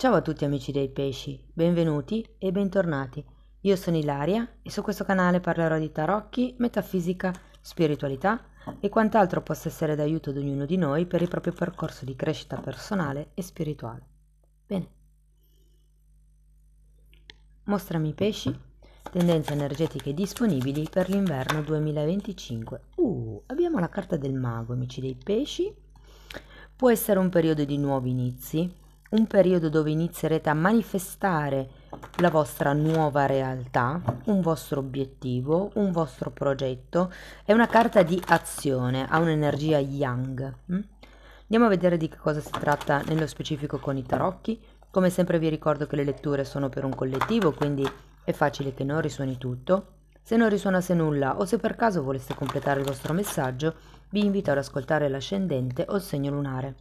Ciao a tutti amici dei pesci, benvenuti e bentornati. Io sono Ilaria e su questo canale parlerò di tarocchi, metafisica, spiritualità e quant'altro possa essere d'aiuto ad ognuno di noi per il proprio percorso di crescita personale e spirituale. Bene. Mostrami i pesci, tendenze energetiche disponibili per l'inverno 2025. Abbiamo la carta del mago, amici dei pesci. Può essere un periodo di nuovi inizi, un periodo dove inizierete a manifestare la vostra nuova realtà, un vostro obiettivo, un vostro progetto. È una carta di azione, ha un'energia yang. Andiamo a vedere di che cosa si tratta nello specifico con i tarocchi. Come sempre vi ricordo che le letture sono per un collettivo, quindi è facile che non risuoni tutto. Se non risuonasse nulla o se per caso voleste completare il vostro messaggio, vi invito ad ascoltare l'ascendente o il segno lunare.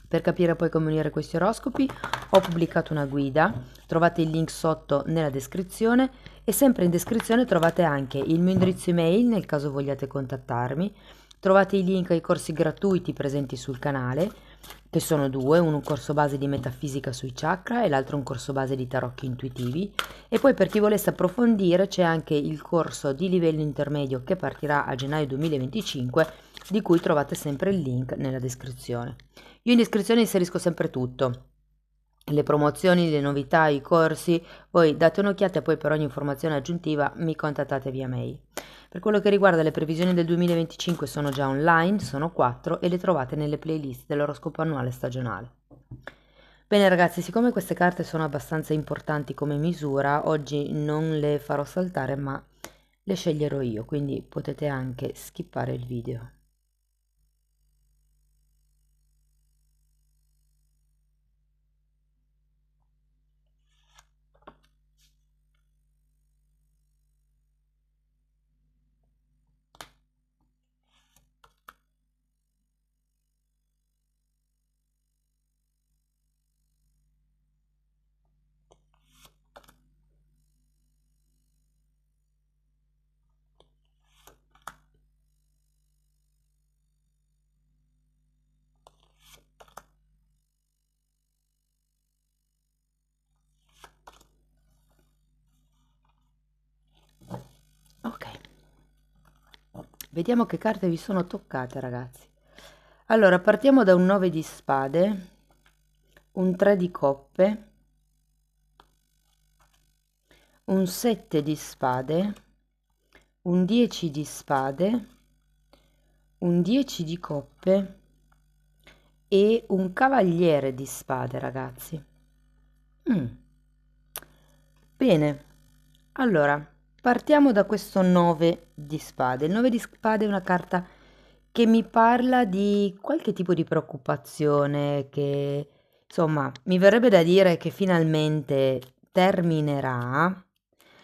Per capire poi come unire questi oroscopi ho pubblicato una guida, trovate il link sotto nella descrizione e sempre in descrizione trovate anche il mio indirizzo email nel caso vogliate contattarmi, trovate i link ai corsi gratuiti presenti sul canale, che sono due, uno un corso base di metafisica sui chakra e l'altro un corso base di tarocchi intuitivi, e poi per chi volesse approfondire c'è anche il corso di livello intermedio che partirà a gennaio 2025, di cui trovate sempre il link nella descrizione. Io in descrizione inserisco sempre tutto, le promozioni, le novità, i corsi, voi date un'occhiata e poi per ogni informazione aggiuntiva mi contattate via mail. Per quello che riguarda le previsioni del 2025 sono già online, sono 4 e le trovate nelle playlist dell'oroscopo annuale stagionale. Bene ragazzi, siccome queste carte sono abbastanza importanti come misura, oggi non le farò saltare ma le sceglierò io, quindi potete anche skippare il video. Ok, vediamo che carte vi sono toccate ragazzi. Allora, partiamo da un 9 di spade, un 3 di coppe, un 7 di spade, un 10 di spade, un 10 di coppe e un cavaliere di spade, ragazzi. Bene, allora partiamo da questo 9 di spade. Il 9 di spade è una carta che mi parla di qualche tipo di preoccupazione che, insomma, mi verrebbe da dire che finalmente terminerà.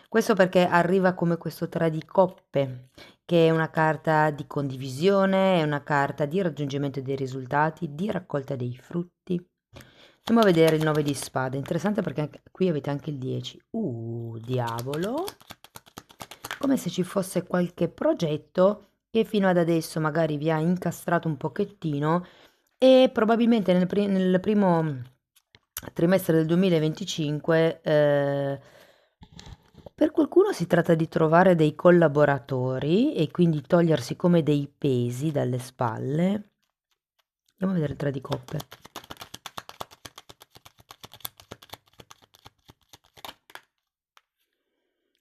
Questo perché arriva come questo 3 di coppe, che è una carta di condivisione, è una carta di raggiungimento dei risultati, di raccolta dei frutti. Andiamo a vedere il 9 di spade, interessante perché qui avete anche il 10. Diavolo! Come se ci fosse qualche progetto che fino ad adesso magari vi ha incastrato un pochettino e probabilmente nel primo trimestre del 2025 per qualcuno si tratta di trovare dei collaboratori e quindi togliersi come dei pesi dalle spalle. Andiamo a vedere il 3 di coppe.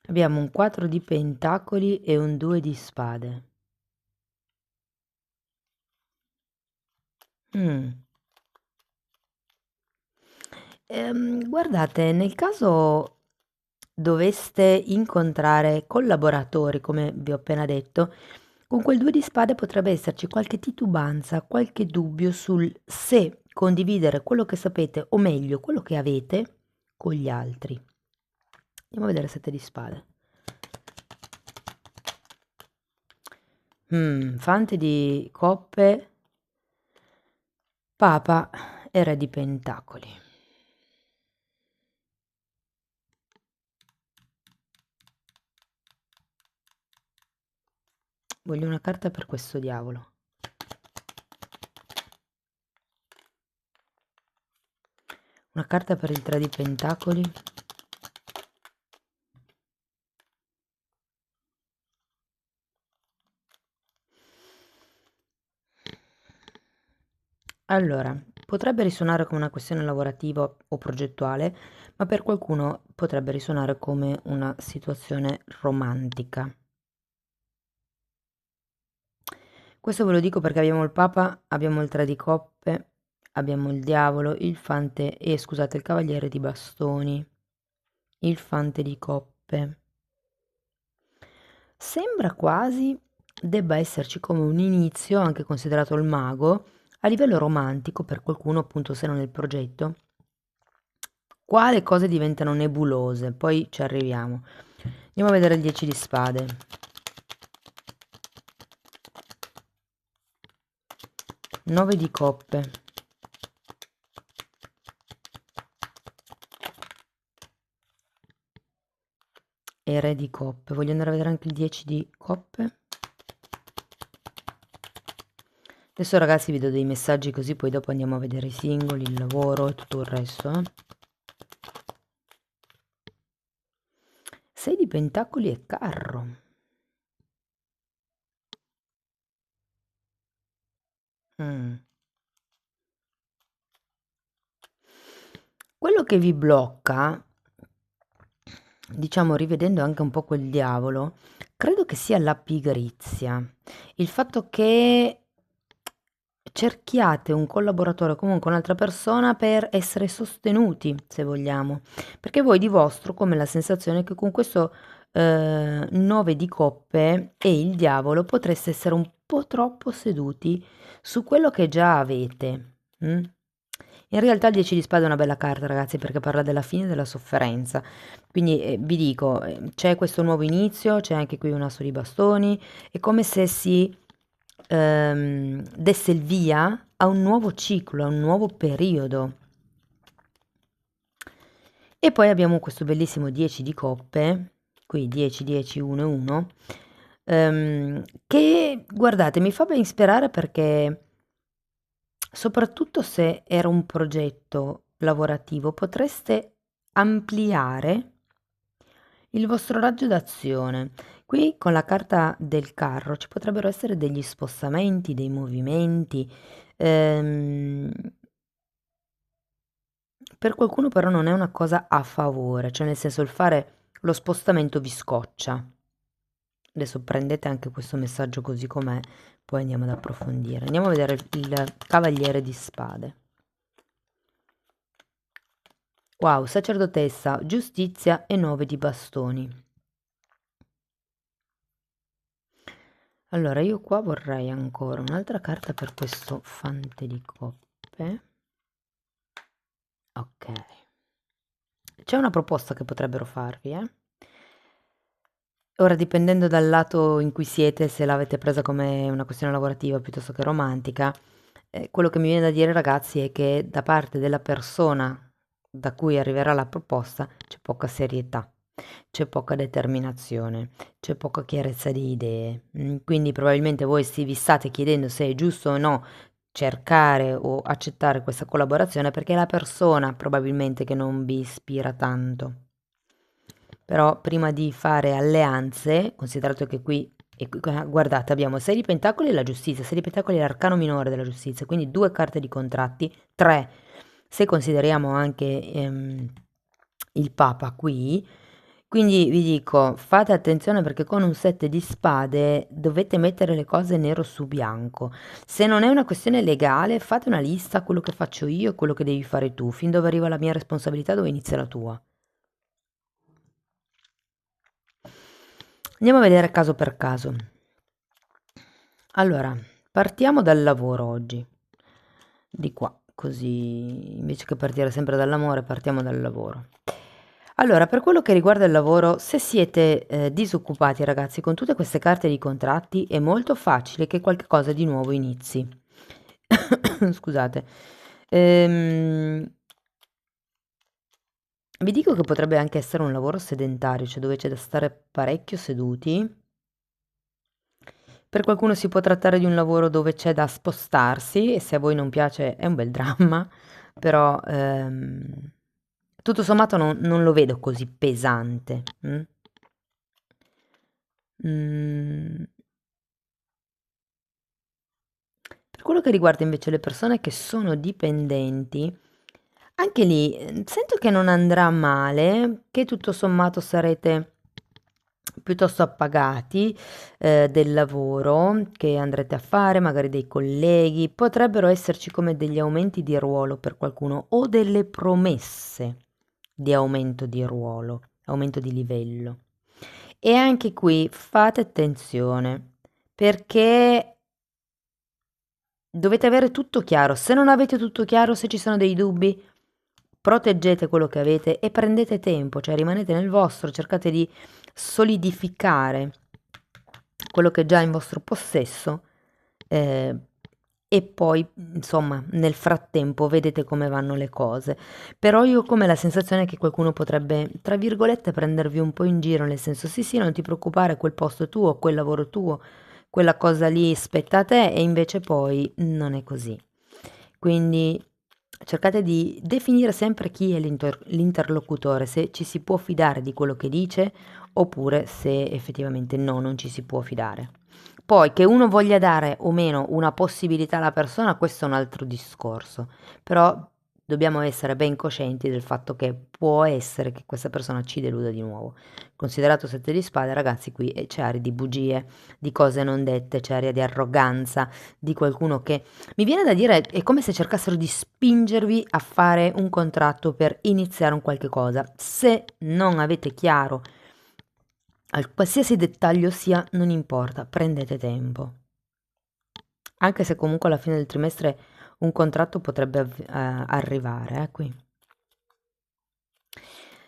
Abbiamo un 4 di pentacoli e un 2 di spade. Guardate, nel caso doveste incontrare collaboratori, come vi ho appena detto, con quel 2 di spade potrebbe esserci qualche titubanza, qualche dubbio sul se condividere quello che sapete, o meglio, quello che avete, con gli altri. Andiamo a vedere 7 di spade. Fante di coppe, papa e re di pentacoli. Voglio una carta per questo diavolo. Una carta per il 3 di pentacoli. Allora, potrebbe risuonare come una questione lavorativa o progettuale, ma per qualcuno potrebbe risuonare come una situazione romantica. Questo ve lo dico perché abbiamo il Papa, abbiamo il 3 di coppe, abbiamo il Diavolo, il Fante e scusate, il Cavaliere di bastoni, il Fante di coppe. Sembra quasi debba esserci come un inizio, anche considerato il mago, a livello romantico per qualcuno, appunto, se non nel progetto. Qua le cose diventano nebulose, poi ci arriviamo. Andiamo a vedere il 10 di spade. Nove di coppe. E re di coppe. Voglio andare a vedere anche il 10 di coppe. Adesso ragazzi vi do dei messaggi così poi dopo andiamo a vedere i singoli, il lavoro e tutto il resto. 6 di pentacoli e carro. Quello che vi blocca, diciamo rivedendo anche un po' quel diavolo, credo che sia la pigrizia. Il fatto che cerchiate un collaboratore o comunque un'altra persona per essere sostenuti, se vogliamo, perché voi di vostro come la sensazione che con questo 9 di coppe e il diavolo potreste essere un po' troppo seduti su quello che già avete. Mm? In realtà il 10 di spade è una bella carta, ragazzi, perché parla della fine della sofferenza. Quindi vi dico, c'è questo nuovo inizio, c'è anche qui un asso di bastoni, è come se si desse il via a un nuovo ciclo, a un nuovo periodo. E poi abbiamo questo bellissimo 10 di coppe, qui 10, 10, 1 e 1, che guardate mi fa ben sperare perché soprattutto se era un progetto lavorativo potreste ampliare il vostro raggio d'azione. Qui con la carta del carro ci potrebbero essere degli spostamenti, dei movimenti. ehm, per qualcuno però non è una cosa a favore, cioè nel senso il fare lo spostamento vi scoccia. Adesso prendete anche questo messaggio così com'è, poi andiamo ad approfondire. Andiamo a vedere il Cavaliere di Spade. Wow, sacerdotessa, giustizia e 9 di bastoni. Allora, io qua vorrei ancora un'altra carta per questo Fante di coppe. Ok. C'è una proposta che potrebbero farvi, eh? Ora, dipendendo dal lato in cui siete, se l'avete presa come una questione lavorativa piuttosto che romantica, quello che mi viene da dire, ragazzi, è che da parte della persona da cui arriverà la proposta c'è poca serietà, c'è poca determinazione, c'è poca chiarezza di idee. Quindi probabilmente voi vi state chiedendo se è giusto o no cercare o accettare questa collaborazione perché è la persona probabilmente che non vi ispira tanto. Però prima di fare alleanze, considerato che qui, guardate, abbiamo 6 di pentacoli e la giustizia, 6 di pentacoli è l'arcano minore della giustizia, quindi 2 carte di contratti, 3 se consideriamo anche il Papa qui. Quindi vi dico, fate attenzione perché con un 7 di spade dovete mettere le cose nero su bianco. Se non è una questione legale, fate una lista, quello che faccio io e quello che devi fare tu, fin dove arriva la mia responsabilità, dove inizia la tua. Andiamo a vedere caso per caso. Allora, partiamo dal lavoro oggi. Di qua, così invece che partire sempre dall'amore, partiamo dal lavoro. Allora, per quello che riguarda il lavoro, se siete disoccupati, ragazzi, con tutte queste carte di contratti è molto facile che qualcosa di nuovo inizi. Scusate. Vi dico che potrebbe anche essere un lavoro sedentario, cioè dove c'è da stare parecchio seduti. Per qualcuno si può trattare di un lavoro dove c'è da spostarsi e se a voi non piace è un bel dramma, però tutto sommato non lo vedo così pesante. Mm. Per quello che riguarda invece le persone che sono dipendenti, anche lì sento che non andrà male, che tutto sommato sarete piuttosto appagati del lavoro che andrete a fare, magari dei colleghi, potrebbero esserci come degli aumenti di ruolo per qualcuno o delle promesse di aumento di ruolo, aumento di livello. E anche qui fate attenzione perché dovete avere tutto chiaro. Se non avete tutto chiaro, se ci sono dei dubbi, proteggete quello che avete e prendete tempo, cioè rimanete nel vostro, cercate di solidificare quello che è già in vostro possesso eh, e poi, insomma, nel frattempo vedete come vanno le cose. Però io ho come la sensazione che qualcuno potrebbe, tra virgolette, prendervi un po' in giro, nel senso, sì, sì, non ti preoccupare, quel posto è tuo, quel lavoro tuo, quella cosa lì spetta a te e invece poi non è così. Quindi cercate di definire sempre chi è l'interlocutore, se ci si può fidare di quello che dice oppure se effettivamente no, non ci si può fidare. Poi che uno voglia dare o meno una possibilità alla persona, questo è un altro discorso, però dobbiamo essere ben coscienti del fatto che può essere che questa persona ci deluda di nuovo. Considerato sette di spade, ragazzi, qui c'è aria di bugie, di cose non dette, c'è aria di arroganza, di qualcuno che mi viene da dire è come se cercassero di spingervi a fare un contratto per iniziare un qualche cosa. Se non avete chiaro qualsiasi dettaglio sia, non importa, prendete tempo. Anche se comunque alla fine del trimestre un contratto potrebbe arrivare, qui.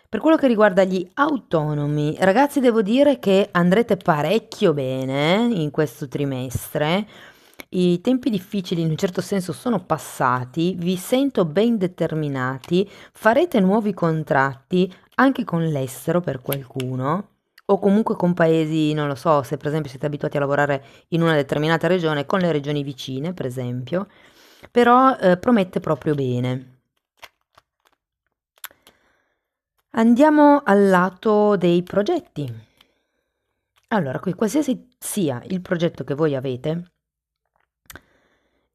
Per quello che riguarda gli autonomi, ragazzi, devo dire che andrete parecchio bene in questo trimestre. I tempi difficili in un certo senso sono passati, vi sento ben determinati, farete nuovi contratti anche con l'estero per qualcuno o comunque con paesi, non lo so, se per esempio siete abituati a lavorare in una determinata regione con le regioni vicine, per esempio, però promette proprio bene. Andiamo al lato dei progetti. Allora, qui qualsiasi sia il progetto che voi avete,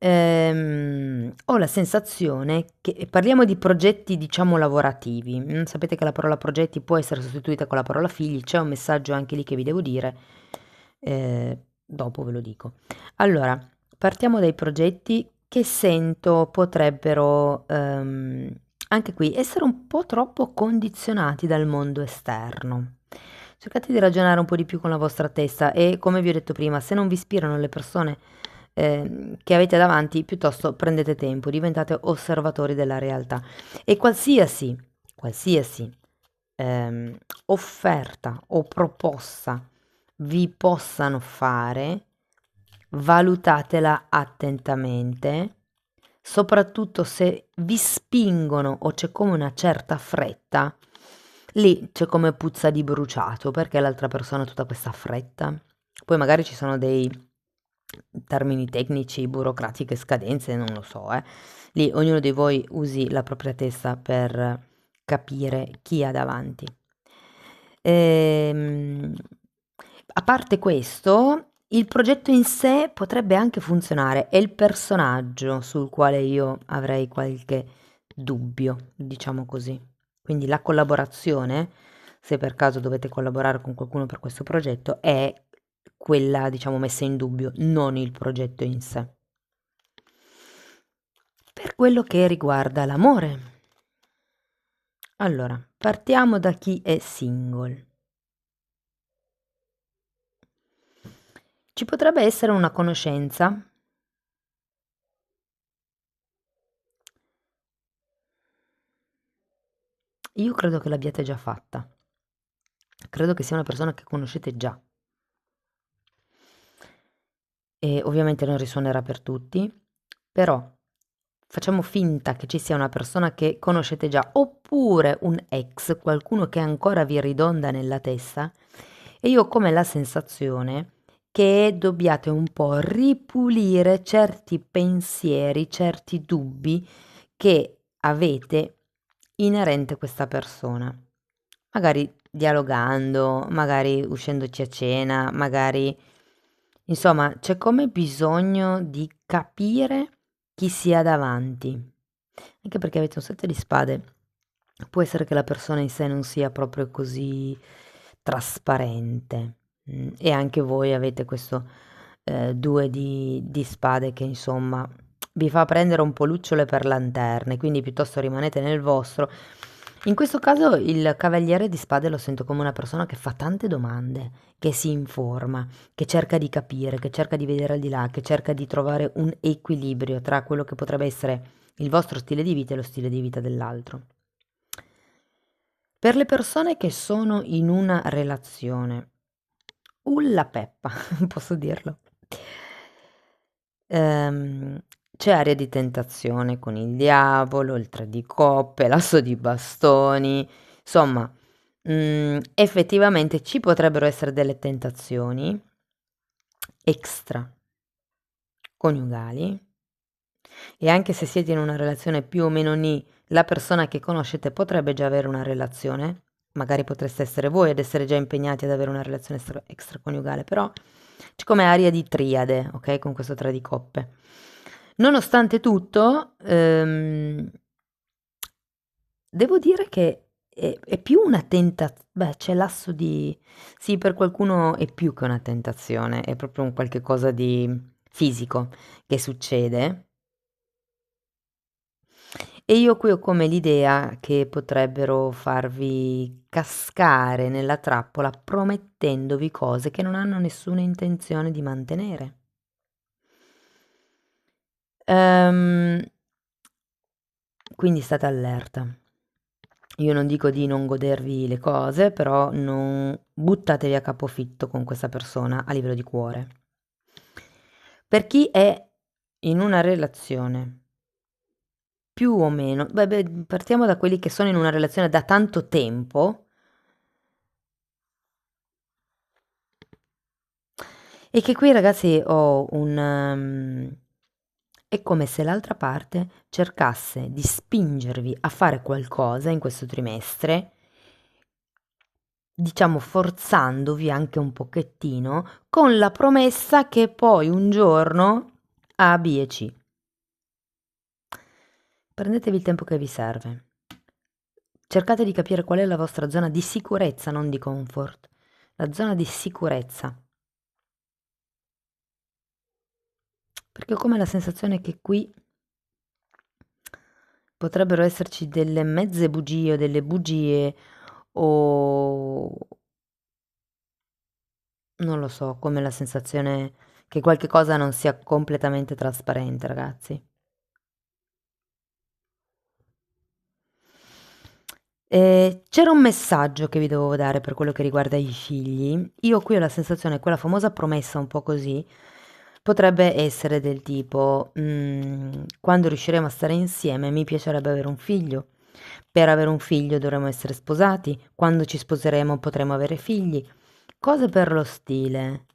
ho la sensazione che parliamo di progetti, diciamo, lavorativi. Sapete che la parola progetti può essere sostituita con la parola figli, c'è un messaggio anche lì che vi devo dire, dopo ve lo dico. Allora, partiamo dai progetti che sento potrebbero anche qui essere un po' troppo condizionati dal mondo esterno. Cercate di ragionare un po' di più con la vostra testa e, come vi ho detto prima, se non vi ispirano le persone che avete davanti, piuttosto prendete tempo, diventate osservatori della realtà e qualsiasi offerta o proposta vi possano fare, valutatela attentamente, soprattutto se vi spingono o c'è come una certa fretta, lì c'è come puzza di bruciato, perché l'altra persona ha tutta questa fretta. Poi magari ci sono dei termini tecnici, burocratiche, scadenze, non lo so, eh. Lì ognuno di voi usi la propria testa per capire chi ha davanti. Ehm, a parte questo, il progetto in sé potrebbe anche funzionare, è il personaggio sul quale io avrei qualche dubbio, diciamo così. Quindi la collaborazione, se per caso dovete collaborare con qualcuno per questo progetto, è quella, diciamo, messa in dubbio, non il progetto in sé. Per quello che riguarda l'amore, allora, partiamo da chi è single. Ci potrebbe essere una conoscenza. Io credo che l'abbiate già fatta. Credo che sia una persona che conoscete già. E ovviamente non risuonerà per tutti, però facciamo finta che ci sia una persona che conoscete già, oppure un ex, qualcuno che ancora vi ridonda nella testa, e io ho come la sensazione che dobbiate un po' ripulire certi pensieri, certi dubbi che avete inerente questa persona, magari dialogando, magari uscendoci a cena, magari insomma c'è come bisogno di capire chi si ha davanti, anche perché avete un 7 di spade. Può essere che la persona in sé non sia proprio così trasparente, e anche voi avete questo 2 di spade che insomma vi fa prendere un po' lucciole per lanterne, quindi piuttosto rimanete nel vostro. In questo caso il cavaliere di spade lo sento come una persona che fa tante domande, che si informa, che cerca di capire, che cerca di vedere al di là, che cerca di trovare un equilibrio tra quello che potrebbe essere il vostro stile di vita e lo stile di vita dell'altro. Per le persone che sono in una relazione, ulla peppa, posso dirlo. C'è aria di tentazione con il diavolo, il 3 di coppe, l'asso di bastoni, insomma, effettivamente ci potrebbero essere delle tentazioni extra coniugali, e anche se siete in una relazione più o meno nì, la persona che conoscete potrebbe già avere una relazione, magari potreste essere voi ad essere già impegnati ad avere una relazione extraconiugale, però c'è come aria di triade, ok, con questo 3 di coppe. Nonostante tutto, devo dire che è più una beh, c'è l'asso di... Sì, per qualcuno è più che una tentazione, è proprio un qualche cosa di fisico che succede. E io qui ho come l'idea che potrebbero farvi cascare nella trappola promettendovi cose che non hanno nessuna intenzione di mantenere. Quindi state allerta. Io non dico di non godervi le cose, però non buttatevi a capofitto con questa persona a livello di cuore. Per chi è in una relazione, più o meno, partiamo da quelli che sono in una relazione da tanto tempo, e che qui ragazzi ho è come se l'altra parte cercasse di spingervi a fare qualcosa in questo trimestre, diciamo forzandovi anche un pochettino, con la promessa che poi un giorno A, B e C. Prendetevi il tempo che vi serve. Cercate di capire qual è la vostra zona di sicurezza, non di comfort. La zona di sicurezza. Perché ho come la sensazione che qui potrebbero esserci delle mezze bugie o delle bugie o non lo so, come la sensazione che qualche cosa non sia completamente trasparente, ragazzi. C'era un messaggio che vi dovevo dare per quello che riguarda i figli. Io qui ho la sensazione, quella famosa promessa un po' così, potrebbe essere del tipo, quando riusciremo a stare insieme mi piacerebbe avere un figlio. Per avere un figlio dovremo essere sposati, quando ci sposeremo potremo avere figli. Cose per lo stile.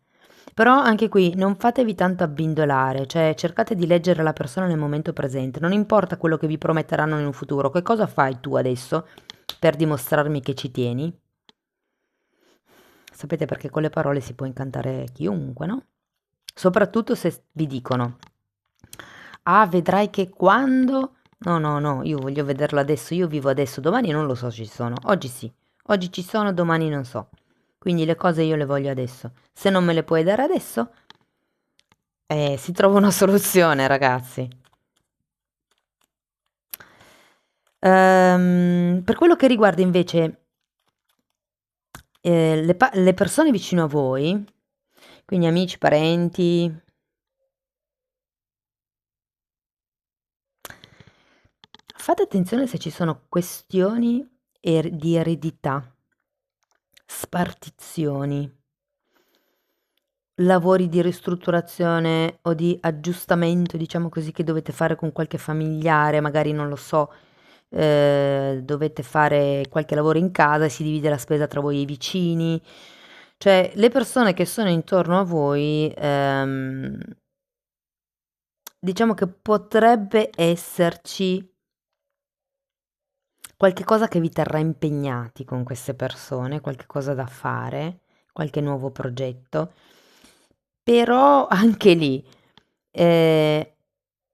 Però anche qui non fatevi tanto abbindolare, cioè cercate di leggere la persona nel momento presente, non importa quello che vi prometteranno in un futuro. Che cosa fai tu adesso per dimostrarmi che ci tieni? Sapete, perché con le parole si può incantare chiunque, no? Soprattutto se vi dicono: ah, vedrai che quando... No, no, no, io voglio vederlo adesso, io vivo adesso, domani non lo so se ci sono, oggi sì, oggi ci sono, domani non so. Quindi le cose io le voglio adesso. Se non me le puoi dare adesso, si trova una soluzione, ragazzi. Per quello che riguarda invece le persone vicino a voi, quindi amici, parenti, fate attenzione se ci sono questioni di eredità, spartizioni, lavori di ristrutturazione o di aggiustamento, diciamo così, che dovete fare con qualche familiare, magari non lo so, dovete fare qualche lavoro in casa e si divide la spesa tra voi e i vicini. Cioè, le persone che sono intorno a voi, diciamo che potrebbe esserci qualche cosa che vi terrà impegnati con queste persone, qualche cosa da fare, qualche nuovo progetto, però anche lì, se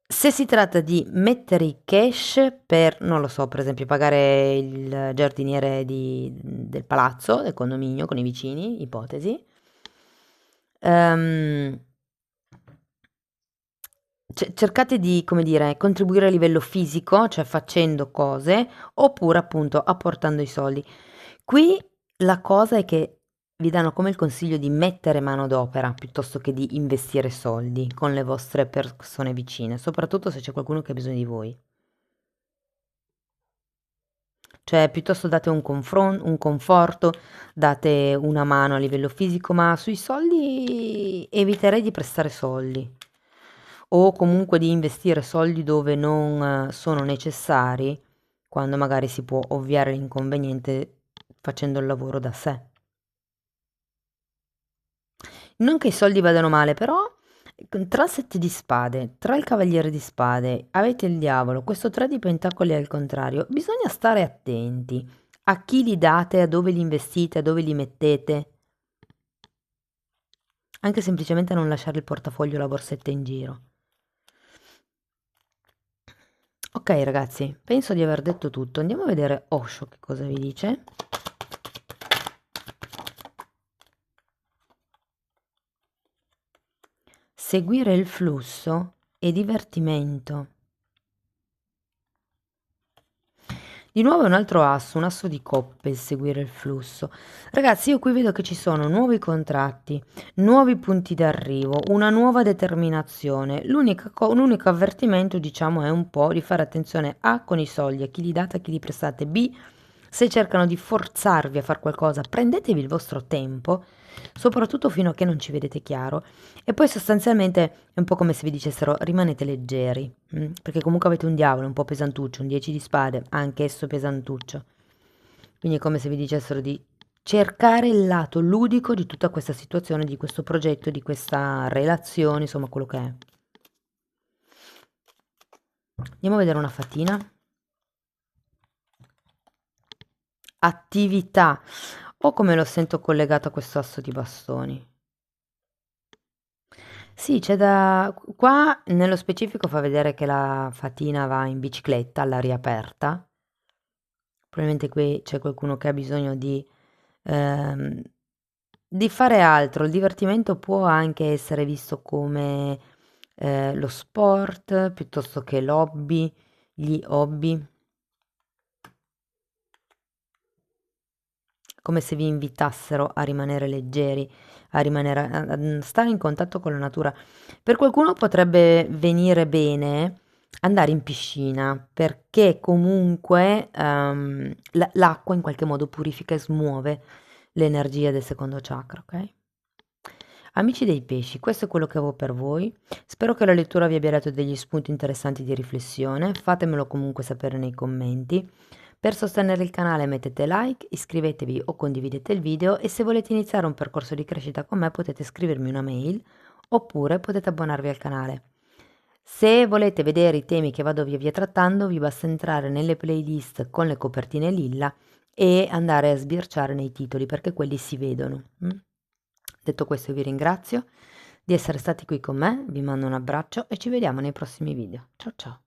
si tratta di mettere i cash per, non lo so, per esempio pagare il giardiniere del palazzo, del condominio con i vicini, ipotesi, ehm, cercate di, come dire, contribuire a livello fisico, cioè facendo cose, oppure appunto apportando i soldi. Qui la cosa è che vi danno come il consiglio di mettere manodopera piuttosto che di investire soldi con le vostre persone vicine, soprattutto se c'è qualcuno che ha bisogno di voi. Cioè, piuttosto date un conforto, date una mano a livello fisico, ma sui soldi eviterei di prestare soldi o comunque di investire soldi dove non sono necessari, quando magari si può ovviare l'inconveniente facendo il lavoro da sé. Non che i soldi vadano male, però tra il 7 di spade, tra il cavaliere di spade, avete il diavolo, questo 3 di pentacoli è al contrario. Bisogna stare attenti a chi li date, a dove li investite, a dove li mettete. Anche semplicemente non lasciare il portafoglio o la borsetta in giro. Ok ragazzi, penso di aver detto tutto. Andiamo a vedere Osho che cosa vi dice. Seguire il flusso e divertimento. Di nuovo è un altro asso, un asso di coppe, il seguire il flusso. Ragazzi, io qui vedo che ci sono nuovi contratti, nuovi punti d'arrivo, una nuova determinazione. L'unico avvertimento, diciamo, è un po' di fare attenzione A con i soldi, a chi li date, a chi li prestate, B se cercano di forzarvi a fare qualcosa, prendetevi il vostro tempo, soprattutto fino a che non ci vedete chiaro. E poi sostanzialmente è un po' come se vi dicessero rimanete leggeri, perché comunque avete un diavolo un po' pesantuccio, un 10 di spade, anch'esso pesantuccio. Quindi è come se vi dicessero di cercare il lato ludico di tutta questa situazione, di questo progetto, di questa relazione, insomma quello che è. Andiamo a vedere una fatina. Attività. O come lo sento collegato a questo asso di bastoni. Sì, c'è da... Qua nello specifico fa vedere che la fatina va in bicicletta all'aria aperta. Probabilmente qui c'è qualcuno che ha bisogno ehm, di fare altro. Il divertimento può anche essere visto come lo sport piuttosto che l'hobby, gli hobby. Come se vi invitassero a rimanere leggeri, a stare in contatto con la natura. Per qualcuno potrebbe venire bene andare in piscina perché comunque l'acqua in qualche modo purifica e smuove l'energia del secondo chakra, ok? Amici dei pesci, questo è quello che avevo per voi. Spero che la lettura vi abbia dato degli spunti interessanti di riflessione. Fatemelo comunque sapere nei commenti. Per sostenere il canale mettete like, iscrivetevi o condividete il video e se volete iniziare un percorso di crescita con me potete scrivermi una mail oppure potete abbonarvi al canale. Se volete vedere i temi che vado via via trattando vi basta entrare nelle playlist con le copertine lilla e andare a sbirciare nei titoli perché quelli si vedono. Detto questo vi ringrazio di essere stati qui con me, vi mando un abbraccio e ci vediamo nei prossimi video. Ciao ciao!